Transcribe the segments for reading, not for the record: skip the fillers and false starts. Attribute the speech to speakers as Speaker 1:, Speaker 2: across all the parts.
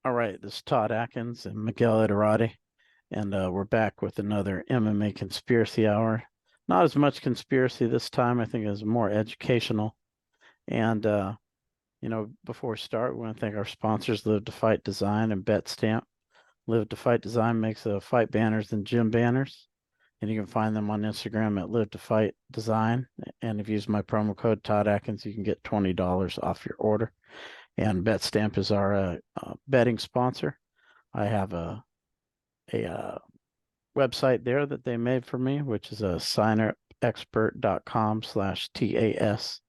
Speaker 1: All right, this is Todd Atkins and Miguel Iterati, and we're back with another MMA Conspiracy Hour. Not as much conspiracy this time. I think it's more educational. And before we start, we want to thank our sponsors, Live to Fight Design and Bet Stamp. Live to Fight Design makes fight banners and gym banners, and you can find them on Instagram at Live to Fight Design. And if you use my promo code Todd Atkins, you can get $20 off your order. And Bet Stamp is our betting sponsor. I have a website there that they made for me, which is signupexpert.com/TAS,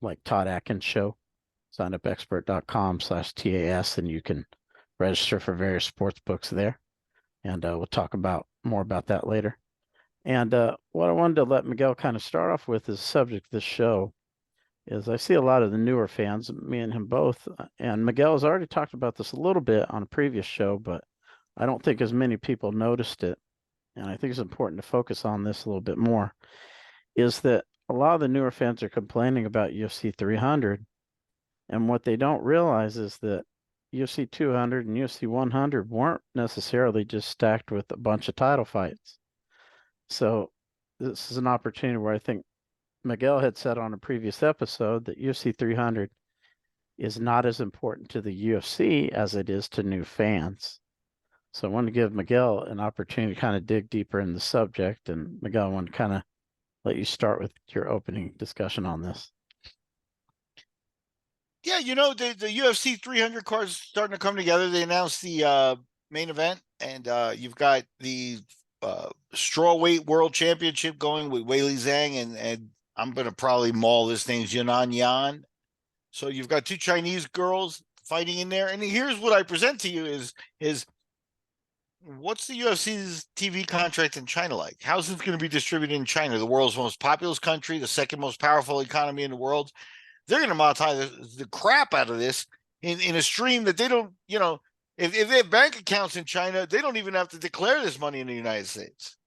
Speaker 1: like Todd Atkins Show, signupexpert.com/TAS, and you can register for various sports books there. And we'll talk about more about that later. And what I wanted to let Miguel kind of start off with is the subject of this show is I see a lot of the newer fans, me and him both, and Miguel has already talked about this a little bit on a previous show, but I don't think as many people noticed it, and I think it's important to focus on this a little bit more, is that a lot of the newer fans are complaining about UFC 300, and what they don't realize is that UFC 200 and UFC 100 weren't necessarily just stacked with a bunch of title fights. So this is an opportunity where I think Miguel had said on a previous episode that UFC 300 is not as important to the UFC as it is to new fans. So I wanted to give Miguel an opportunity to kind of dig deeper in the subject. And Miguel, I want to kind of let you start with your opening discussion on this.
Speaker 2: Yeah, the UFC 300 cards starting to come together. They announced the main event, and you've got the strawweight world championship going with Weili Zhang, and I'm going to probably maul this name, Yanan Yan. So you've got two Chinese girls fighting in there. And here's what I present to you is what's the UFC's TV contract in China like? How's it going to be distributed in China, the world's most populous country, the second most powerful economy in the world? They're going to monetize the crap out of this in a stream that they don't, if they have bank accounts in China, they don't even have to declare this money in the United States.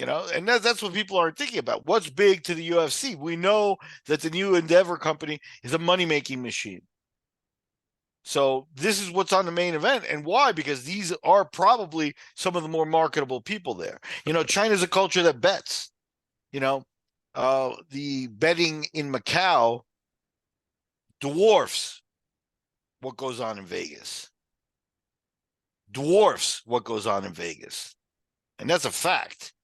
Speaker 2: And that's what people aren't thinking about. What's big to the UFC? We know that the new Endeavor company is a money-making machine. So this is what's on the main event. And why? Because these are probably some of the more marketable people there. China's a culture that bets. The betting in Macau dwarfs what goes on in Vegas. Dwarfs what goes on in Vegas. And that's a fact.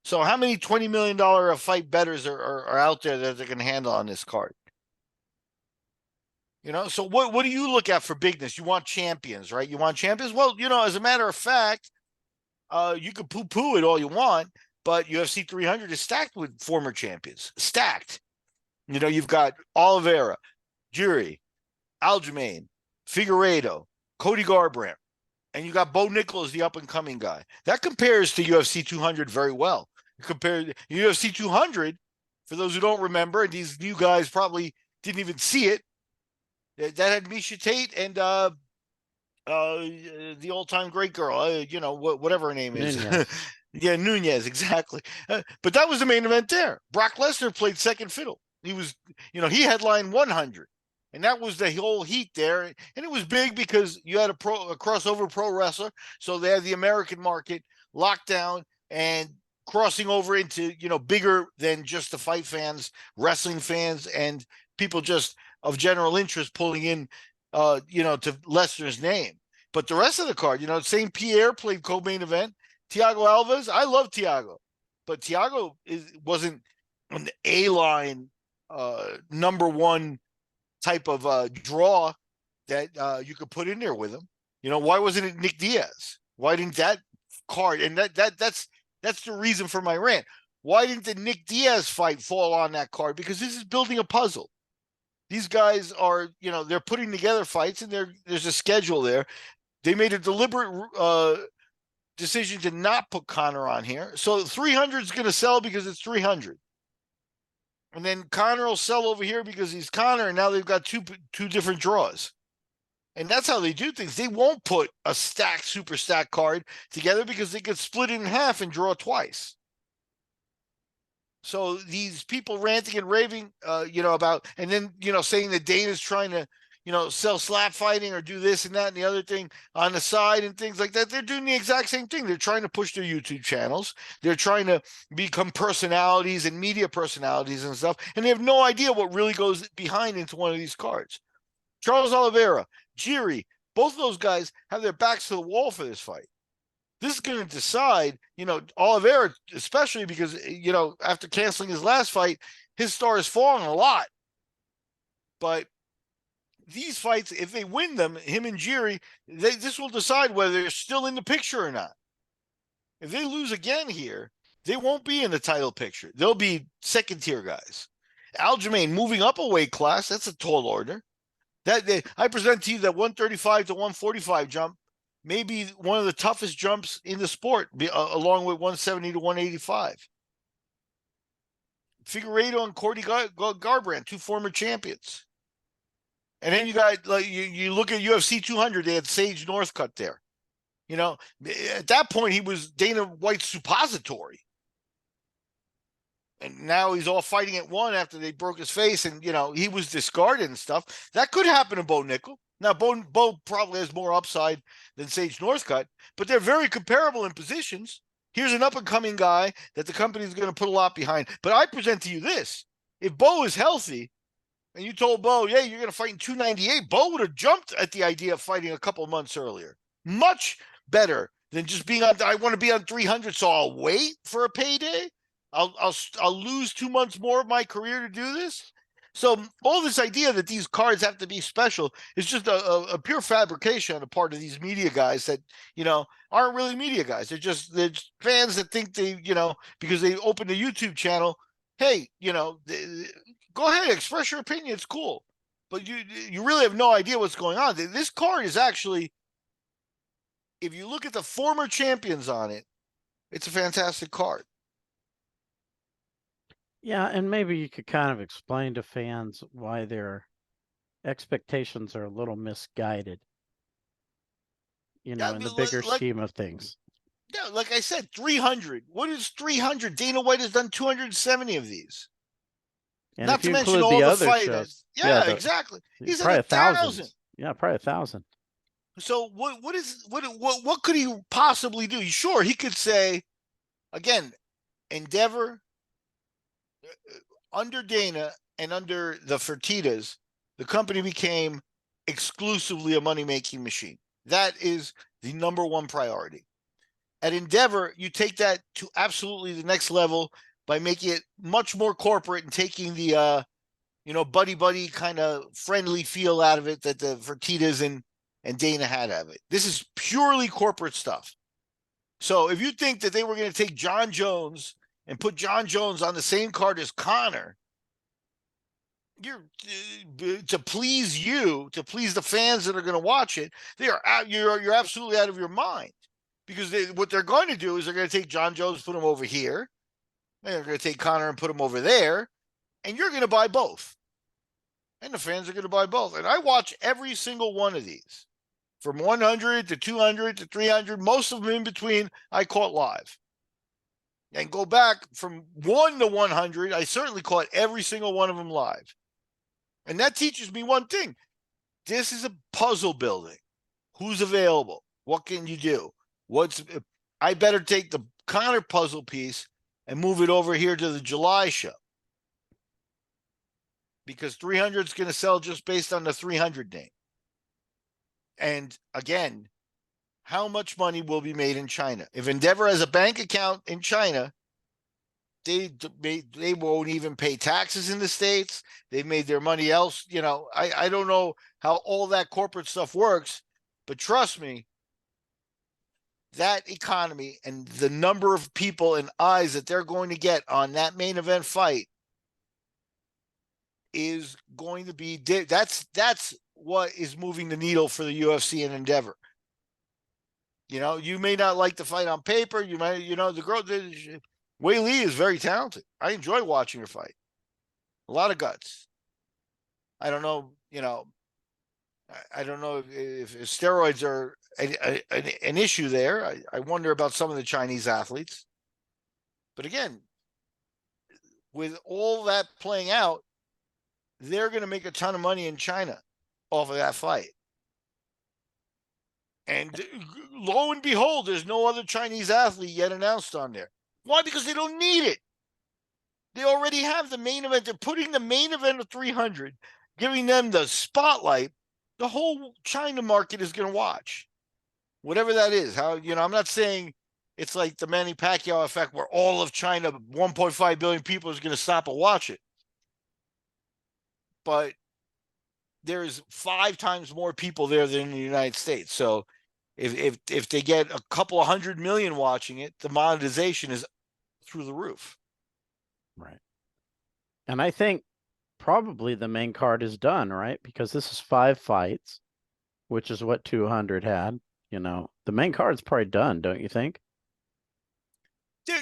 Speaker 2: So how many $20 million a fight bettors are out there that they're going to handle on this card? So what do you look at for bigness? You want champions, right? You want champions? Well, as a matter of fact, you could poo-poo it all you want, but UFC 300 is stacked with former champions. Stacked. You've got Oliveira, Jury, Aljamain, Figueiredo, Cody Garbrandt, and you got Bo Nickal, the up-and-coming guy. That compares to UFC 200 very well. Compared to UFC 200, for those who don't remember, and these new guys probably didn't even see it, that had Misha Tate and the all-time great girl, whatever her name is.
Speaker 1: Nunez.
Speaker 2: Yeah, Nunez, exactly. But that was the main event there. Brock Lesnar played second fiddle. He was, he headlined 100. And that was the whole heat there. And it was big because you had a crossover pro wrestler. So they had the American market locked down and crossing over into, bigger than just the fight fans, wrestling fans, and people just of general interest pulling in, to Lesnar's name. But the rest of the card, St. Pierre played co-main event. Thiago Alves, I love Thiago. But Thiago wasn't an A-line number one type of draw that you could put in there with him. Why wasn't it Nick Diaz? Why didn't that card? And that's the reason for my rant. Why didn't the Nick Diaz fight fall on that card? Because this is building a puzzle. These guys are, they're putting together fights, and there's a schedule there. They made a deliberate decision to not put Conor on here. So 300 is going to sell because it's 300. And then Conor will sell over here because he's Conor, and now they've got two different draws. And that's how they do things. They won't put a super stacked card together because they could split it in half and draw twice. So these people ranting and raving, about, and then, saying that Dana's trying to, sell slap fighting or do this and that and the other thing on the side and things like that. They're doing the exact same thing. They're trying to push their YouTube channels. They're trying to become personalities and media personalities and stuff. And they have no idea what really goes behind into one of these cards. Charles Oliveira, Jiri, both of those guys have their backs to the wall for this fight. This is going to decide, Oliveira, especially because, after canceling his last fight, his star has fallen a lot. But these fights, if they win them, him and Jiri, this will decide whether they're still in the picture or not. If they lose again here, they won't be in the title picture. They'll be second-tier guys. Aljamain moving up a weight class, that's a tall order. I present to you that 135 to 145 jump may be one of the toughest jumps in the sport, along with 170 to 185. Figueiredo and Cordy Garbrandt, two former champions. And then you got, like, you look at UFC 200, they had Sage Northcutt there. At that point, he was Dana White's suppository. And now he's all fighting at one after they broke his face and, he was discarded and stuff. That could happen to Bo Nickel. Now, Bo probably has more upside than Sage Northcutt, but they're very comparable in positions. Here's an up-and-coming guy that the company's going to put a lot behind. But I present to you this. If Bo is healthy, and you told Bo, yeah, you're going to fight in 298, Bo would have jumped at the idea of fighting a couple months earlier. Much better than just being on, I want to be on 300, so I'll wait for a payday. I'll lose 2 months more of my career to do this. So all this idea that these cards have to be special is just a pure fabrication on the part of these media guys that, aren't really media guys. They're just fans that think they, because they opened a YouTube channel, hey, go ahead, express your opinion. It's cool. But you really have no idea what's going on. This card is actually, if you look at the former champions on it, it's a fantastic card.
Speaker 1: Yeah, and maybe you could kind of explain to fans why their expectations are a little misguided, in the bigger scheme of things.
Speaker 2: Yeah, like I said, 300. What is 300? Dana White has done 270 of these.
Speaker 1: And
Speaker 2: Not
Speaker 1: if
Speaker 2: to
Speaker 1: you
Speaker 2: mention
Speaker 1: include
Speaker 2: all
Speaker 1: the
Speaker 2: the
Speaker 1: other shows,
Speaker 2: fighters. Yeah, exactly. He's at
Speaker 1: probably
Speaker 2: 1,000.
Speaker 1: Yeah, probably 1,000.
Speaker 2: So what could he possibly do? Sure, he could say, again, Endeavor, under Dana and under the Fertitas, the company became exclusively a money-making machine. That is the number one priority. At Endeavor, you take that to absolutely the next level by making it much more corporate and taking the buddy kind of friendly feel out of it that the Fertitas and Dana had out of it. This is purely corporate stuff. So if you think that they were going to take John Jones and put John Jones on the same card as Connor, to please the fans that are going to watch it, you're absolutely out of your mind. Because what they're going to do is they're going to take John Jones, put him over here. They're going to take Connor and put him over there. And you're going to buy both. And the fans are going to buy both. And I watch every single one of these. From 100 to 200 to 300. Most of them in between, I caught live. And go back from 1 to 100. I certainly caught every single one of them live. And that teaches me one thing. This is a puzzle building. Who's available? What can you do? I better take the Connor puzzle piece and move it over here to the July show. Because 300 is going to sell just based on the 300 name. And again, how much money will be made in China? If Endeavor has a bank account in China, they won't even pay taxes in the States. They've made their money else. I don't know how all that corporate stuff works, but trust me, that economy and the number of people and eyes that they're going to get on that main event fight is going to be, that's what is moving the needle for the UFC and Endeavor. You may not like the fight on paper. You might, the girl, Wei Li is very talented. I enjoy watching her fight. A lot of guts. I don't know, I don't know if steroids are an issue there. I wonder about some of the Chinese athletes. But again, with all that playing out, they're going to make a ton of money in China. off of that fight. And lo and behold, there's no other Chinese athlete yet announced on there. Why? Because they don't need it. They already have the main event. They're putting the main event of 300, giving them the spotlight. The whole China market is going to watch, whatever that is. How, I'm not saying it's like the Manny Pacquiao effect where all of China, 1.5 billion people, is going to stop and watch it. But there's 5 times more people there than in the United States. So if they get a couple of 100 million watching it, the monetization is through the roof.
Speaker 1: Right. And I think probably the main card is done, right? Because this is 5 fights, which is what 200 had. The main card's probably done, don't you think?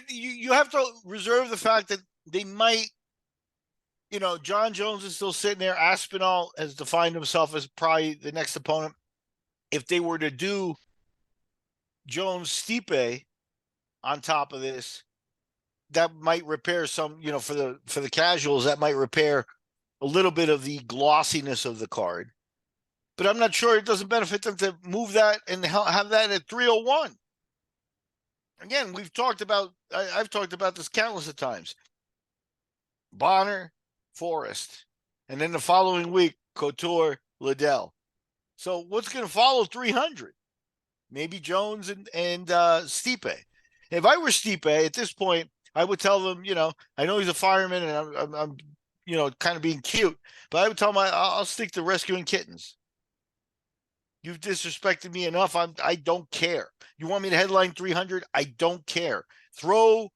Speaker 2: You have to reserve the fact that they might, John Jones is still sitting there. Aspinall has defined himself as probably the next opponent. If they were to do Jones Stipe on top of this, that might repair some, for the casuals, that might repair a little bit of the glossiness of the card. But I'm not sure it doesn't benefit them to move that and have that at 301. Again, I've talked about this countless of times. Bonner, Forrest, and then the following week, Couture, Liddell. So what's going to follow 300? Maybe Jones and Stipe. If I were Stipe at this point, I would tell them, I know he's a fireman, and I'm kind of being cute, but I would tell him I'll stick to rescuing kittens. You've disrespected me enough. I don't care. You want me to headline 300? I don't care. Throw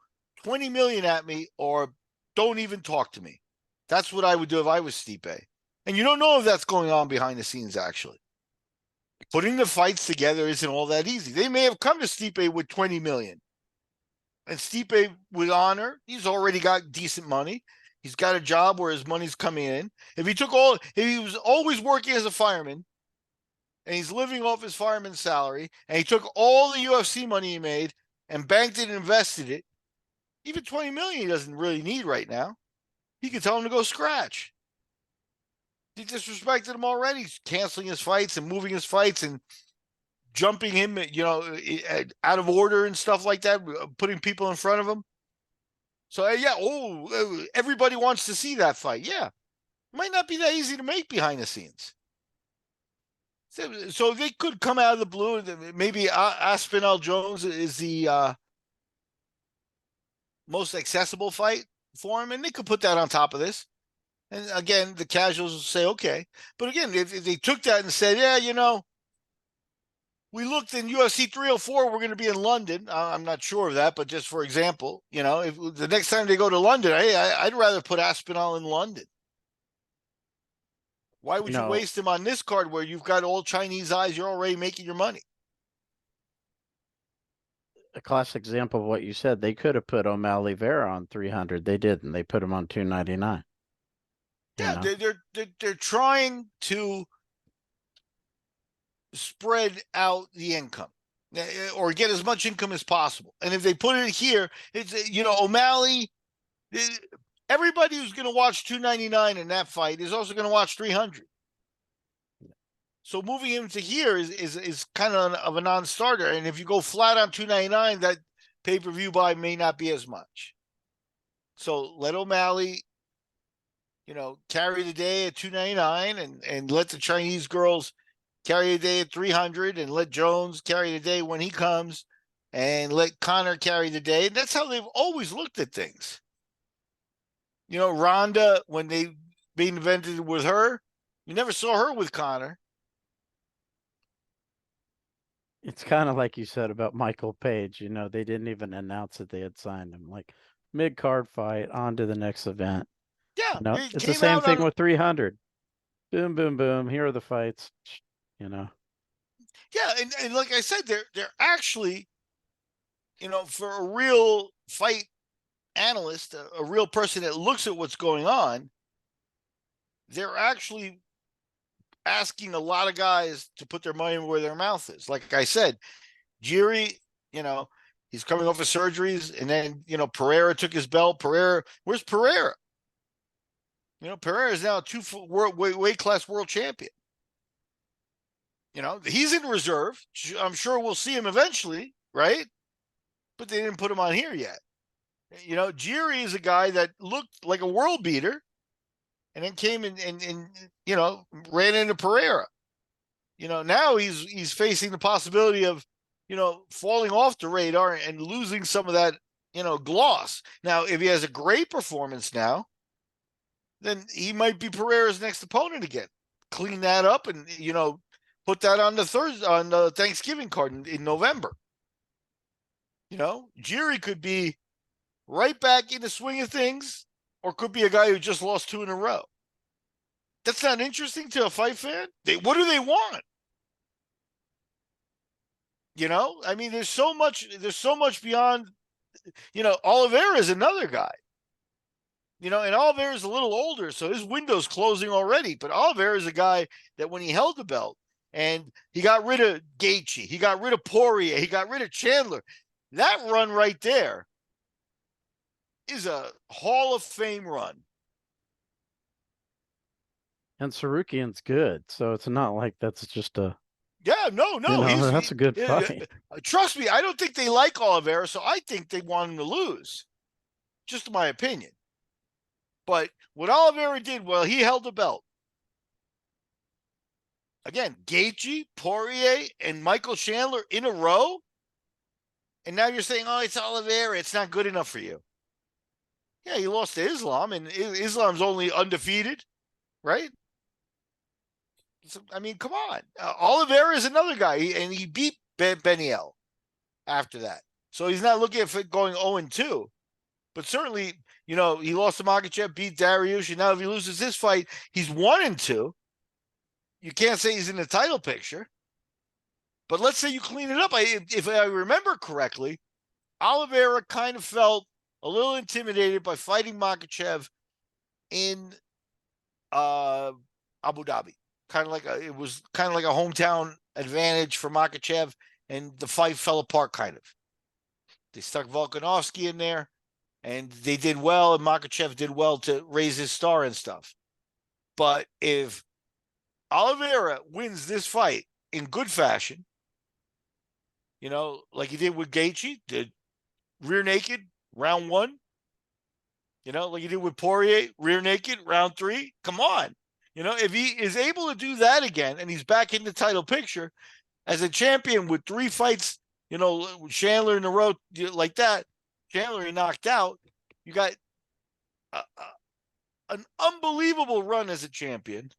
Speaker 2: 20 million at me or don't even talk to me. That's what I would do if I was Stipe. And you don't know if that's going on behind the scenes, actually. Putting the fights together isn't all that easy. They may have come to Stipe with 20 million. And Stipe, with honor, he's already got decent money. He's got a job where his money's coming in. If he was always working as a fireman, and he's living off his fireman's salary, and he took all the UFC money he made and banked it and invested it, even 20 million he doesn't really need right now. He could tell him to go scratch. He disrespected him already, canceling his fights and moving his fights and jumping him, out of order and stuff like that, putting people in front of him. So, everybody wants to see that fight. Yeah, it might not be that easy to make behind the scenes. So they could come out of the blue. Maybe Aspinall Jones is the most accessible fight for him, and they could put that on top of this. And again, the casuals will say, okay. But again, if they took that and said, we looked in UFC 304, we're going to be in London. I'm not sure of that, but just for example, if the next time they go to London, I'd rather put Aspinall in London. Why would you waste him on this card where you've got all Chinese eyes? You're already making your money.
Speaker 1: A classic example of what you said, they could have put O'Malley Vera on 300. They didn't. They put him on 299.
Speaker 2: Yeah, they're trying to spread out the income or get as much income as possible. And if they put it here, it's O'Malley. Everybody who's going to watch 299 in that fight is also going to watch 300. So moving him to here is kind of a non-starter. And if you go flat on 299, that pay-per-view buy may not be as much. So let O'Malley, carry the day at 299 and let the Chinese girls carry the day at 300 and let Jones carry the day when he comes and let Conor carry the day. And that's how they've always looked at things. Ronda, when they being invented with her, you never saw her with Conor.
Speaker 1: It's kind of like you said about Michael Page. They didn't even announce that they had signed him. Like mid-card fight, on to the next event.
Speaker 2: Yeah,
Speaker 1: it's the same thing with 300. Boom, boom, boom. Here are the fights.
Speaker 2: Yeah, and like I said, they're actually, for a real fight analyst, a real person that looks at what's going on, they're actually asking a lot of guys to put their money where their mouth is. Like I said, Jiri, he's coming off of surgeries, and then Pereira took his belt. Where's Pereira? Pereira is now a weight class world champion. He's in reserve. I'm sure we'll see him eventually, right? But they didn't put him on here yet. Jiri is a guy that looked like a world beater and then came and ran into Pereira. Now he's facing the possibility of, falling off the radar and losing some of that, gloss. Now, if he has a great performance now, then he might be Pereira's next opponent again. Clean that up and, put that on the Thanksgiving card in November. Jiri could be right back in the swing of things, or could be a guy who just lost 2 in a row. That's not interesting to a fight fan. What do they want? I mean, there's so much beyond. Oliveira is another guy. And Oliveira is a little older, so his window's closing already. But Oliveira is a guy that when he held the belt and he got rid of Gaethje, he got rid of Poirier, he got rid of Chandler. That run right there is a Hall of Fame run.
Speaker 1: And Sarukian's good, so it's not like that's just a.
Speaker 2: Yeah, no,
Speaker 1: that's a good fight.
Speaker 2: Trust me, I don't think they like Oliveira, so I think they want him to lose. Just my opinion. But what Oliveira did, well, he held the belt. Again, Gaethje, Poirier, and Michael Chandler in a row. And now you're saying, oh, it's Oliveira. It's not good enough for you. Yeah, he lost to Islam, and Islam's only undefeated, right? So, I mean, come on. Oliveira is another guy, and he beat Beniel after that. So he's not looking at going 0-2. But certainly, he lost to Makhachev, beat Dariush, and now if he loses this fight, he's 1-2. You can't say he's in the title picture. But let's say you clean it up. If I remember correctly, Oliveira kind of felt a little intimidated by fighting Makhachev in Abu Dhabi. It was kind of like a hometown advantage for Makhachev, and the fight fell apart kind of. They stuck Volkanovski in there, and they did well, and Makhachev did well to raise his star and stuff. But if Oliveira wins this fight in good fashion, like he did with Gaethje, did rear naked, round 1, like he did with Poirier, rear naked, round 3, come on. If he is able to do that again and he's back in the title picture as a champion with 3 fights, Chandler in a row like that, Chandler he knocked out, you got an unbelievable run as a champion.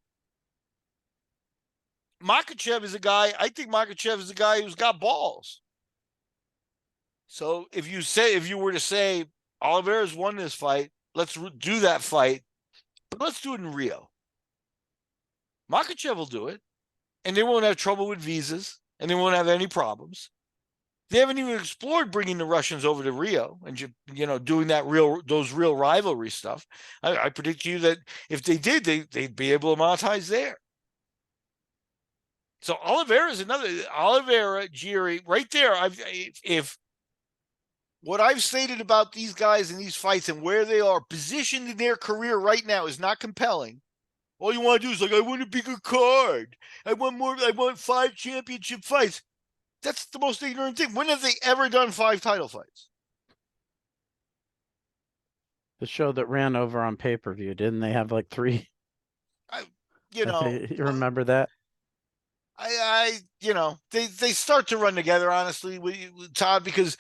Speaker 2: Makhachev is a guy, I think Makhachev is a guy who's got balls. So if you were to say Oliveira's won this fight, let's do that fight, but let's do it in Rio. Makhachev will do it, and they won't have trouble with visas, and they won't have any problems. They haven't even explored bringing the Russians over to Rio and doing those real rivalry stuff. I predict to you that if they did, they'd be able to monetize there. So Oliveira, Jiri, right there. If what I've stated about these guys in these fights and where they are positioned in their career right now is not compelling, all you want to do is I want a bigger card. I want 5 championship fights. That's the most ignorant thing. When have they ever done 5 title fights?
Speaker 1: The show that ran over on pay-per-view, didn't they have like 3? You remember that?
Speaker 2: They start to run together, honestly, with Todd, because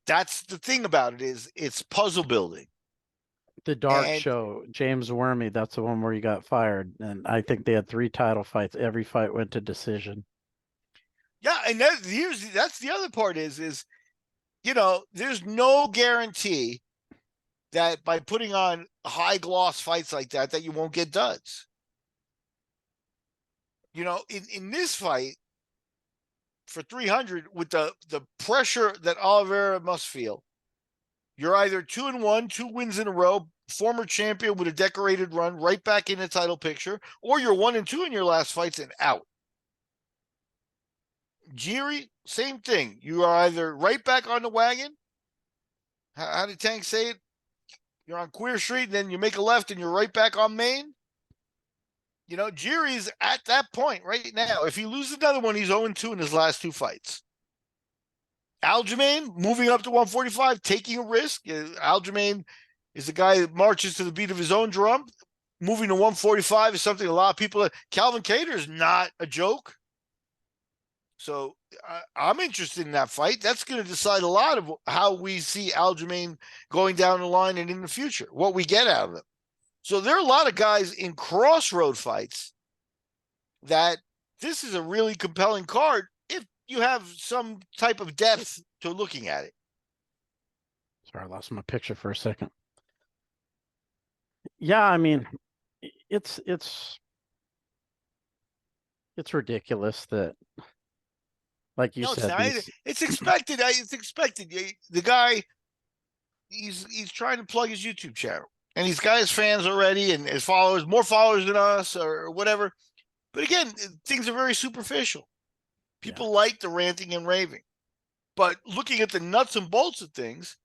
Speaker 2: that's the thing about it is it's puzzle building.
Speaker 1: The Dark Show, James Wormy, that's the one where he got fired. And I think they had 3 title fights. Every fight went to decision.
Speaker 2: Yeah, and that's the other part is there's no guarantee that by putting on high gloss fights like that you won't get duds. In this fight for 300, with the pressure that Oliveira must feel, you're either 2-1, 2 wins in a row, former champion with a decorated run, right back in the title picture, or you're 1-2 in your last fights and out. Jiri, same thing. You are either right back on the wagon. How did Tank say it? You're on Queer Street, and then you make a left, and you're right back on Main. Jiri's at that point right now. If he loses another one, he's 0-2 in his last 2 fights. Aljamain moving up to 145, taking a risk. Aljamain is a guy that marches to the beat of his own drum. Moving to 145 is something a lot of people. Calvin Kattar is not a joke. So I'm interested in that fight. That's going to decide a lot of how we see Aljamain going down the line and in the future, what we get out of him. So there are a lot of guys in crossroad fights that this is a really compelling card if you have some type of depth to looking at it.
Speaker 1: Sorry, I lost my picture for a second. Yeah, I mean, it's ridiculous that, like you
Speaker 2: No, it's
Speaker 1: said,
Speaker 2: not.
Speaker 1: these.
Speaker 2: It's expected. It's expected. The guy, he's trying to plug his YouTube channel, and he's got his fans already and his followers, more followers than us or whatever. But again, things are very superficial.
Speaker 1: Yeah.
Speaker 2: People like the ranting and raving, but looking at the nuts and bolts of things,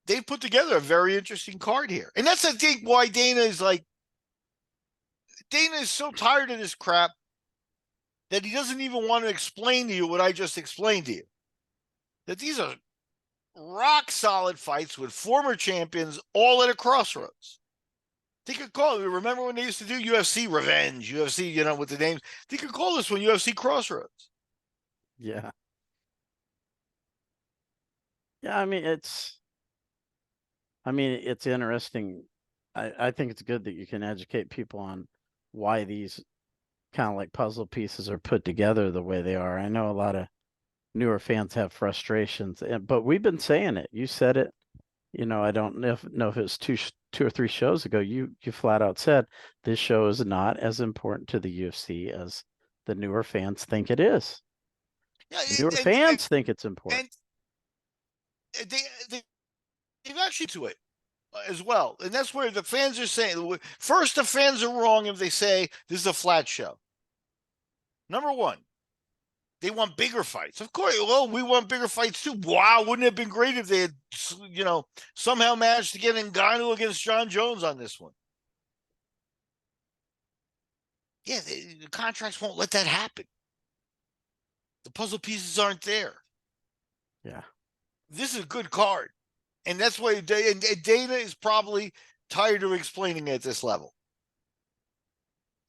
Speaker 2: they've put together a very interesting card here. And that's, I think, why Dana is so tired of this crap that he doesn't even want to explain to you what I just explained to you. That these are rock solid fights with former champions all at a crossroads. They could call it. Remember when they used to do UFC Revenge, UFC, with the names? They could call this one UFC Crossroads.
Speaker 1: Yeah. Yeah, I mean, it's interesting. I think it's good that you can educate people on why these kind of like puzzle pieces are put together the way they are. I know a lot of newer fans have frustrations, but we've been saying it. You said it. I don't know if it was two or three shows ago. You flat out said this show is not as important to the UFC as the newer fans think it is.
Speaker 2: Yeah,
Speaker 1: The newer fans think it's important.
Speaker 2: and they've actually to it as well, and that's where the fans are saying. First, the fans are wrong if they say this is a flat show. Number one, they want bigger fights. Of course, well, we want bigger fights too. Wow, wouldn't it have been great if they had, somehow managed to get Ngannou against John Jones on this one? Yeah, the contracts won't let that happen. The puzzle pieces aren't there.
Speaker 1: Yeah.
Speaker 2: This is a good card. And that's why Dana is probably tired of explaining it at this level.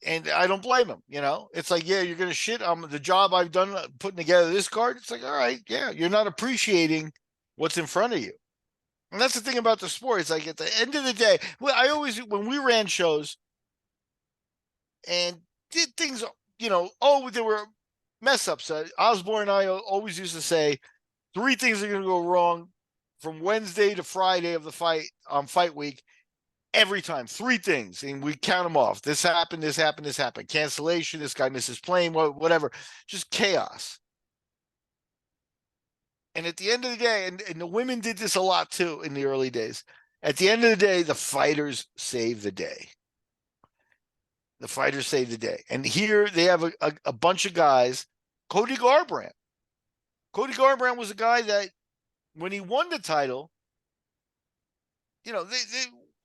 Speaker 2: And I don't blame him. It's like, yeah, you're going to shit on the job I've done putting together this card. It's like, all right, yeah, you're not appreciating what's in front of you. And that's the thing about the sport. It's like at the end of the day, when we ran shows and did things, there were mess ups. Osborne and I always used to say 3 things are going to go wrong from Wednesday to Friday of the fight on fight week. Every time, 3 things, and we count them off. This happened, this happened, this happened. Cancellation, this guy misses plane, whatever. Just chaos. And at the end of the day, and the women did this a lot too in the early days. At the end of the day, the fighters save the day. The fighters save the day. And here they have a bunch of guys. Cody Garbrandt. Cody Garbrandt was a guy that when he won the title,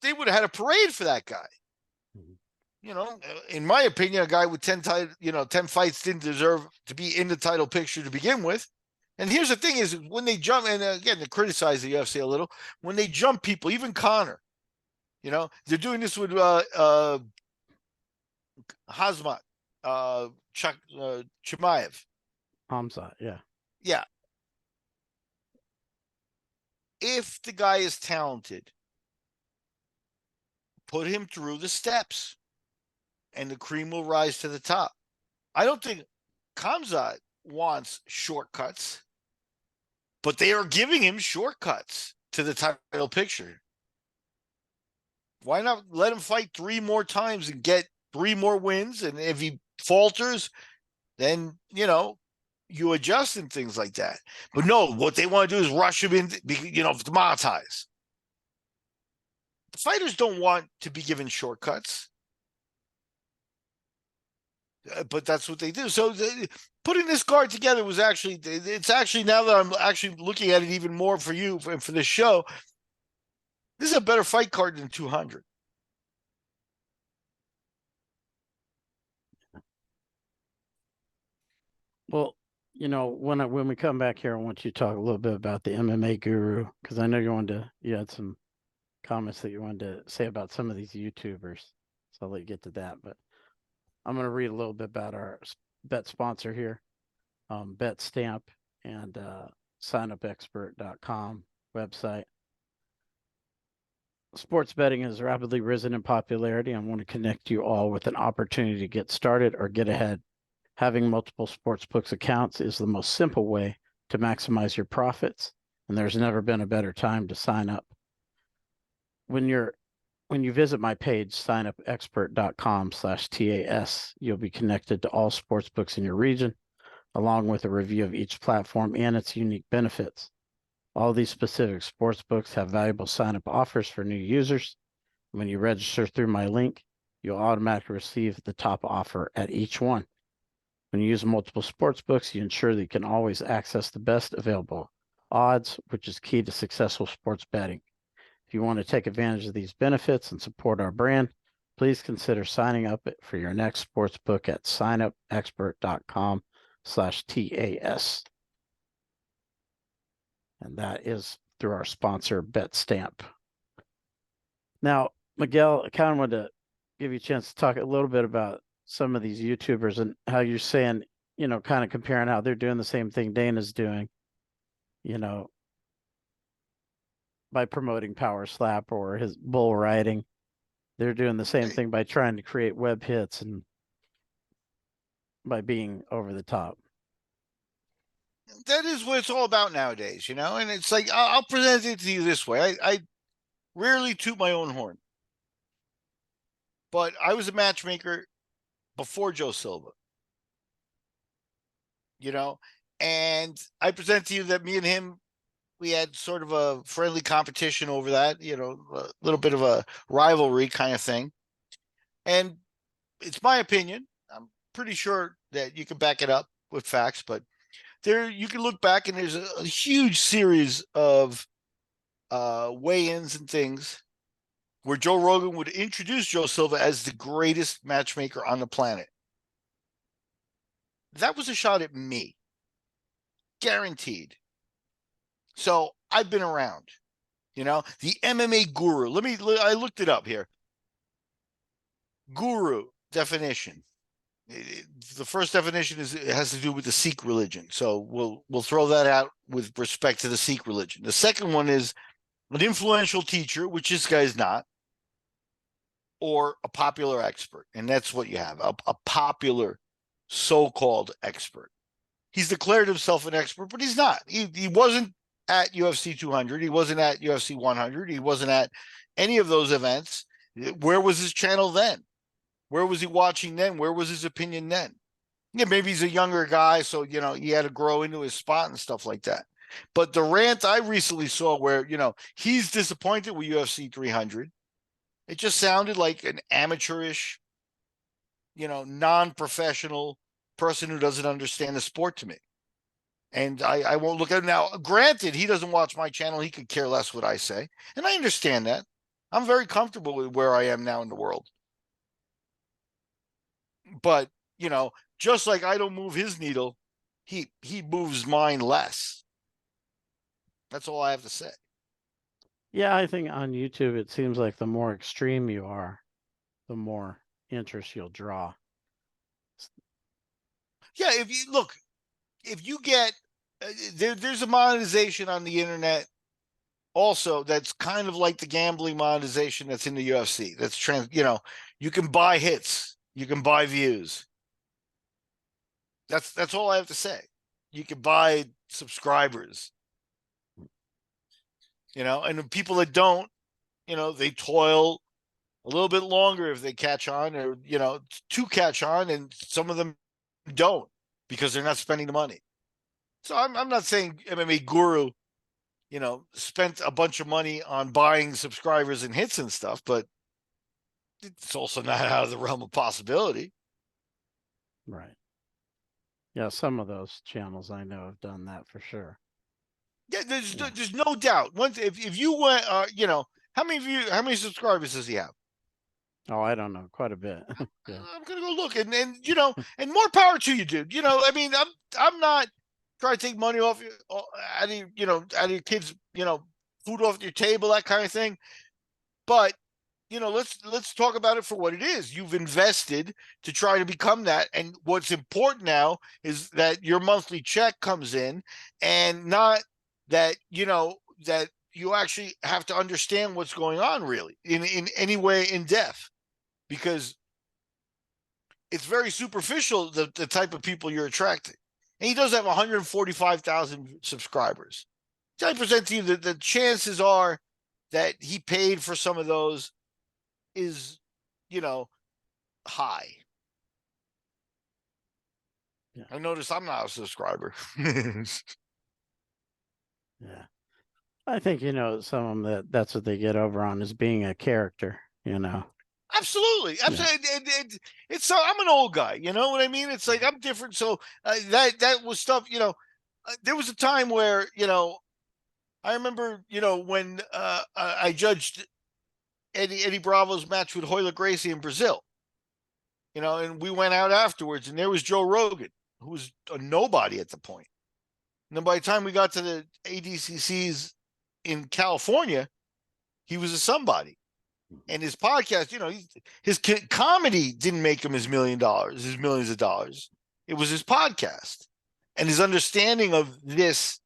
Speaker 2: they would have had a parade for that guy. In my opinion, a guy with 10 fights didn't deserve to be in the title picture to begin with. And here's the thing is when they jump, and again, to criticize the UFC a little, when they jump people, even Conor, they're doing this with Hazmat, Chimaev.
Speaker 1: Hamzat, yeah.
Speaker 2: Yeah. If the guy is talented, put him through the steps and the cream will rise to the top. I don't think Khamzat wants shortcuts, but they are giving him shortcuts to the title picture. Why not let him fight 3 more times and get 3 more wins? And if he falters, then, you adjust and things like that. But no, what they want to do is rush him in, democratize. The fighters don't want to be given shortcuts. But that's what they do. So putting this card together was it's actually, now that I'm actually looking at it even more for you, for this show, this is a better fight card than 200.
Speaker 1: Well, when we come back here, I want you to talk a little bit about the MMA guru because I know you had some comments that you wanted to say about some of these YouTubers. So I'll let you get to that. But I'm going to read a little bit about our bet sponsor here, Bet Stamp and signupexpert.com website. Sports betting has rapidly risen in popularity. I want to connect you all with an opportunity to get started or get ahead. Having multiple sportsbooks accounts is the most simple way to maximize your profits, and there's never been a better time to sign up. When you visit my page, signupexpert.com/TAS, you'll be connected to all sportsbooks in your region, along with a review of each platform and its unique benefits. All these specific sportsbooks have valuable sign-up offers for new users. When you register through my link, you'll automatically receive the top offer at each one. When you use multiple sportsbooks, you ensure that you can always access the best available odds, which is key to successful sports betting. If you want to take advantage of these benefits and support our brand, please consider signing up for your next sportsbook at signupexpert.com/TAS. And that is through our sponsor, BetStamp. Now, Miguel, I kind of wanted to give you a chance to talk a little bit about some of these YouTubers and how you're saying, kind of comparing how they're doing the same thing Dana's doing, you know, by promoting Power Slap or his bull riding. They're doing the same thing by trying to create web hits and by being over the top.
Speaker 2: That is what it's all about nowadays, and it's like, I'll present it to you this way. I rarely toot my own horn, but I was a matchmaker before Joe Silva, and I present to you that me and him, we had sort of a friendly competition over that, a little bit of a rivalry kind of thing. And it's my opinion. I'm pretty sure that you can back it up with facts, but there you can look back and there's a huge series of weigh-ins and things where Joe Rogan would introduce Joe Silva as the greatest matchmaker on the planet. That was a shot at me, guaranteed. So I've been around, the MMA guru. I looked it up here. Guru definition. The first definition it has to do with the Sikh religion. So we'll throw that out with respect to the Sikh religion. The second one is an influential teacher, which this guy is not, or a popular expert. And that's what you have, a popular so-called expert. He's declared himself an expert, but he's not. He wasn't at UFC 200. He wasn't at UFC 100. He wasn't at any of those events. Where was his channel then? Where was he watching then? Where was his opinion then? Yeah, maybe he's a younger guy, so he had to grow into his spot and stuff like that. But the rant I recently saw where, he's disappointed with UFC 300. It just sounded like an amateurish, non-professional person who doesn't understand the sport to me. And I won't look at it now. Granted, he doesn't watch my channel. He could care less what I say. And I understand that. I'm very comfortable with where I am now in the world. But, just like I don't move his needle, he moves mine less. That's all I have to say.
Speaker 1: Yeah, I think on YouTube, it seems like the more extreme you are, the more interest you'll draw.
Speaker 2: Yeah, if you get there's a monetization on the internet also that's kind of like the gambling monetization that's in the UFC. That's you can buy hits, you can buy views. That's all I have to say. You can buy subscribers. And the people that don't, they toil a little bit longer if they catch on, or to catch on, and some of them don't because they're not spending the money. So I'm not saying MMA Guru, spent a bunch of money on buying subscribers and hits and stuff, but it's also not out of the realm of possibility.
Speaker 1: Right. Yeah, some of those channels I know have done that for sure.
Speaker 2: Yeah, there's no doubt. Once if you went, how many subscribers does he have?
Speaker 1: Oh, I don't know, quite a bit. Yeah.
Speaker 2: I'm gonna go look, and and more power to you, dude. I mean, I'm not trying to take money off you out of out of your kids, food off your table, that kind of thing. But let's talk about it for what it is. You've invested to try to become that, and what's important now is that your monthly check comes in, and not that that you actually have to understand what's going on really in any way in depth, because it's very superficial, the type of people you're attracting. And he does have 145,000 subscribers. I present to you that the chances are that he paid for some of those is, you know, high.
Speaker 1: Yeah.
Speaker 2: I notice I'm not a subscriber.
Speaker 1: Yeah. I think, some of them that's what they get over on is being a character,
Speaker 2: Absolutely,
Speaker 1: Yeah.
Speaker 2: absolutely. It's so I'm an old guy, you know what I mean? It's like I'm different. So that was stuff. There was a time where I remember when I judged Eddie Bravo's match with Royler Gracie in Brazil. And we went out afterwards, and there was Joe Rogan, who was a nobody at the point. And then by the time we got to the ADCCs in California, he was a somebody. And his podcast, his comedy didn't make him his $1 million, his millions of dollars. It was his podcast and his understanding of this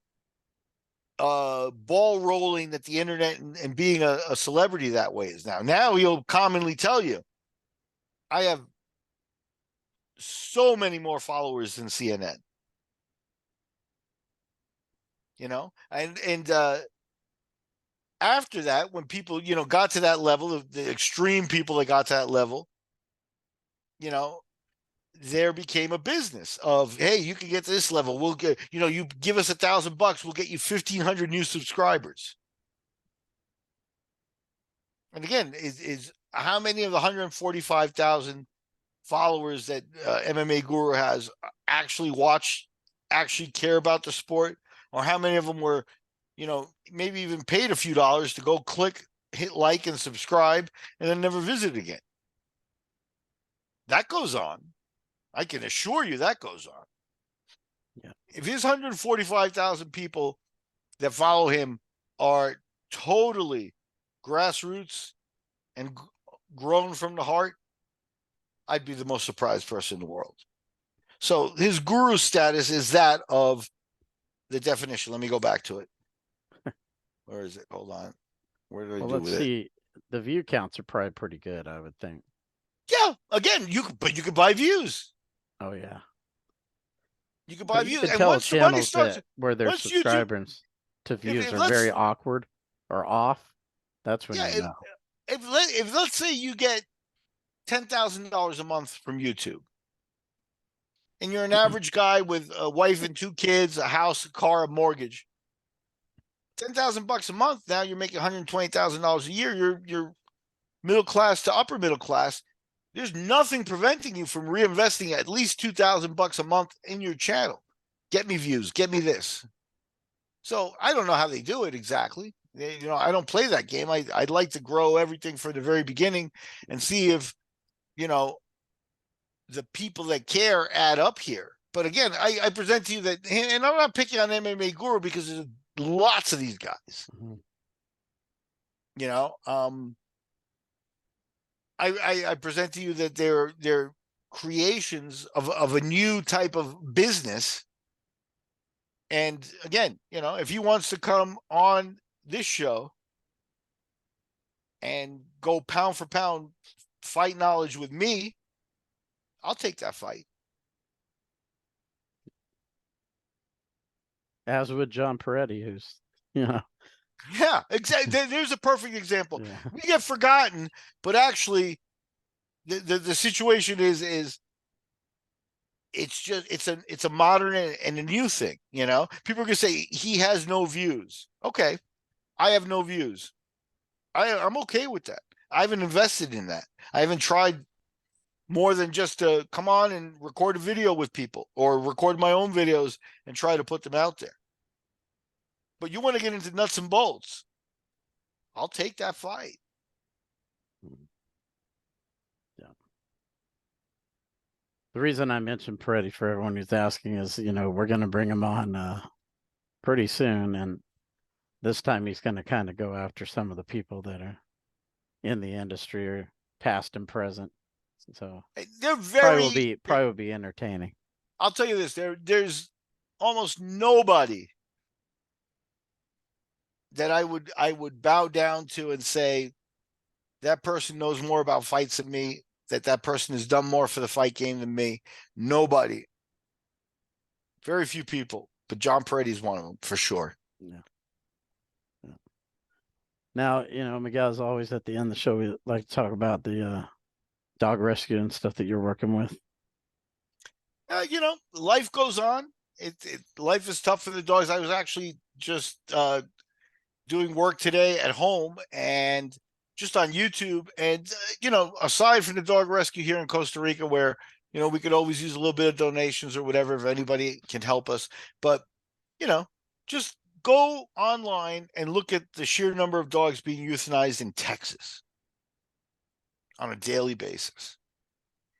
Speaker 2: ball rolling that the internet and being a celebrity that way is now. Now he'll commonly tell you, I have so many more followers than CNN. And after that, when people got to that level of the extreme people that got to that level, you know there became a business of, hey, you can get to this level, we'll get, you give us $1,000, we'll get you 1,500 new subscribers. And again, is how many of the 145,000 followers that MMA Guru has actually watch, actually care about the sport, or how many of them were, maybe even paid a few dollars to go click, hit like, and subscribe, and then never visit again? That goes on. I can assure you that goes on.
Speaker 1: Yeah.
Speaker 2: If his 145,000 people that follow him are totally grassroots and grown from the heart, I'd be the most surprised person in the world. So his guru status is that of the definition. Let me go back to it. Where is it? Hold on. Where did I
Speaker 1: Well,
Speaker 2: do
Speaker 1: let's
Speaker 2: with it?
Speaker 1: see. The view counts are probably pretty good, I would think.
Speaker 2: Yeah, again, but you could buy views.
Speaker 1: Oh yeah.
Speaker 2: You could buy
Speaker 1: But you
Speaker 2: views,
Speaker 1: could
Speaker 2: and
Speaker 1: tell
Speaker 2: once the money
Speaker 1: channels
Speaker 2: starts,
Speaker 1: that where their
Speaker 2: once YouTube,
Speaker 1: subscribers to
Speaker 2: if,
Speaker 1: views
Speaker 2: if
Speaker 1: are very
Speaker 2: let's
Speaker 1: awkward or off. That's when
Speaker 2: yeah,
Speaker 1: you know.
Speaker 2: if let's say you get $10,000 a month from YouTube, and you're an average guy with a wife and 2 kids, a house, a car, a mortgage, $10,000 a month. Now you're making $120,000 a year. You're middle class to upper middle class. There's nothing preventing you from reinvesting at least $2,000 a month in your channel. Get me views. Get me this. So I don't know how they do it exactly. I don't play that game. I'd like to grow everything from the very beginning and see if you know the people that care add up here. But again, I present to you that, and I'm not picking on MMA Guru because there's lots of these guys.
Speaker 1: Mhm.
Speaker 2: You know, I present to you that they're creations of a new type of business. And again, if he wants to come on this show and go pound for pound fight knowledge with me, I'll take that fight.
Speaker 1: As with John Peretti, who's you know,
Speaker 2: Yeah, exactly. There's a perfect example.
Speaker 1: yeah.
Speaker 2: We get forgotten, but actually, the situation is it's just it's a modern and a new thing. People are gonna say he has no views. Okay, I have no views. I'm okay with that. I haven't invested in that. I haven't tried more than just to come on and record a video with people or record my own videos and try to put them out there. But you want to get into nuts and bolts, I'll take that fight.
Speaker 1: The reason I mentioned Peretti for everyone who's asking is, we're going to bring him on pretty soon, and this time he's going to kind of go after some of the people that are in the industry, or past and present. So
Speaker 2: They're
Speaker 1: probably will
Speaker 2: very.
Speaker 1: be probably will be entertaining.
Speaker 2: I'll tell you this: there's almost nobody that I would bow down to and say that person knows more about fights than me. That person has done more for the fight game than me. Nobody. Very few people, but John Peretti is one of them for sure.
Speaker 1: Yeah. Yeah. Now, Miguel's always at the end of the show. We like to talk about the dog rescue and stuff that you're working with.
Speaker 2: Life goes on. Life is tough for the dogs. I was actually just doing work today at home and just on YouTube. And, aside from the dog rescue here in Costa Rica, where, we could always use a little bit of donations or whatever if anybody can help us. But, just go online and look at the sheer number of dogs being euthanized in Texas on a daily basis.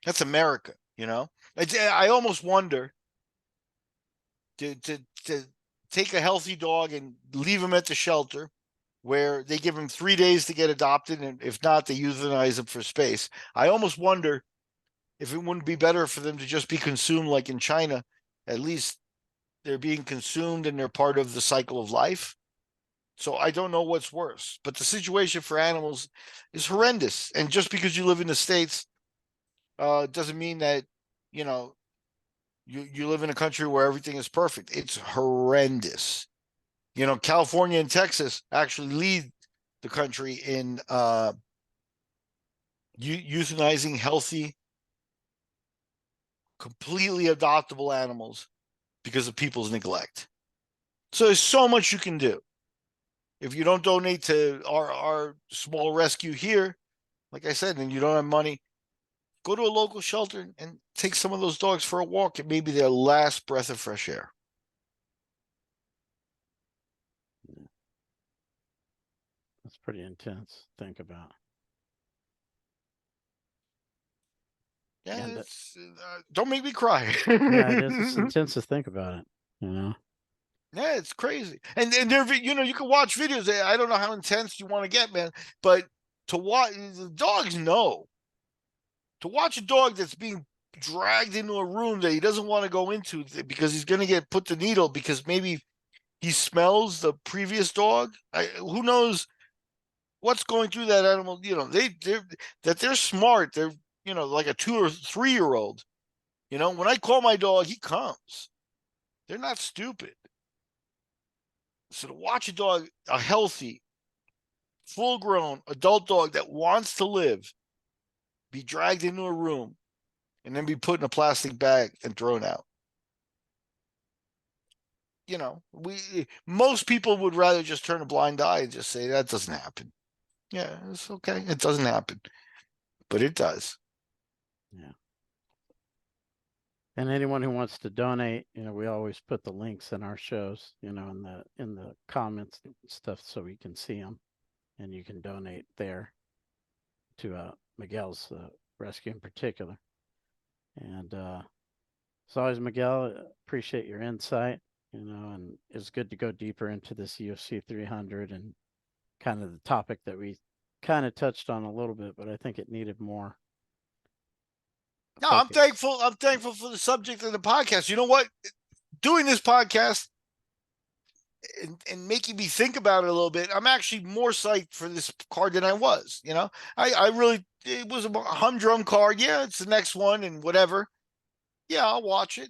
Speaker 2: That's America, I almost wonder to take a healthy dog and leave him at the shelter where they give him 3 days to get adopted, and if not, they euthanize him for space. I almost wonder if it wouldn't be better for them to just be consumed like in China. At least they're being consumed and they're part of the cycle of life. So I don't know what's worse, but the situation for animals is horrendous. And just because you live in the States doesn't mean that, you live in a country where everything is perfect. It's horrendous. California and Texas actually lead the country in euthanizing healthy, completely adoptable animals because of people's neglect. So there's so much you can do. If you don't donate to our small rescue here, like I said, and you don't have money, go to a local shelter and take some of those dogs for a walk. It may be their last breath of fresh air.
Speaker 1: That's pretty intense to think about.
Speaker 2: Yeah,
Speaker 1: And
Speaker 2: don't make me cry.
Speaker 1: yeah, it is. It's intense to think about it.
Speaker 2: Yeah, it's crazy. And there, you can watch videos. I don't know how intense you want to get, man, but to watch the dogs know. To watch a dog that's being dragged into a room that he doesn't want to go into because he's going to get put the needle because maybe he smells the previous dog. Who knows what's going through that animal? They're smart. They're like a 2 or 3 year old. When I call my dog, he comes. They're not stupid. So to watch a dog, a healthy, full grown adult dog that wants to live, be dragged into a room and then be put in a plastic bag and thrown out. Most people would rather just turn a blind eye and just say that doesn't happen. Yeah, it's okay. It doesn't happen, but it does.
Speaker 1: Yeah. And anyone who wants to donate, we always put the links in our shows, in the comments and stuff, so we can see them, and you can donate there to Miguel's rescue in particular. And as always, Miguel, appreciate your insight, and it's good to go deeper into this UFC 300 and kind of the topic that we kind of touched on a little bit, but I think it needed more
Speaker 2: No, I'm
Speaker 1: focus.
Speaker 2: thankful. I'm thankful for the subject of the podcast. You know what? Doing this podcast and making me think about it a little bit, I'm actually more psyched for this card than I was. I really, it was a humdrum card. Yeah, it's the next one and whatever. Yeah, I'll watch it.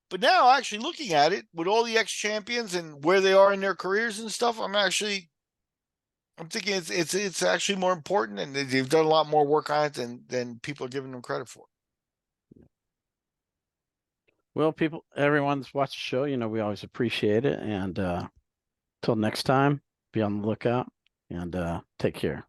Speaker 2: But now, actually looking at it with all the ex champions and where they are in their careers and stuff, I'm thinking it's actually more important, and they've done a lot more work on it than people are giving them credit for.
Speaker 1: Well, everyone's watched the show, we always appreciate it. And till next time, be on the lookout and take care.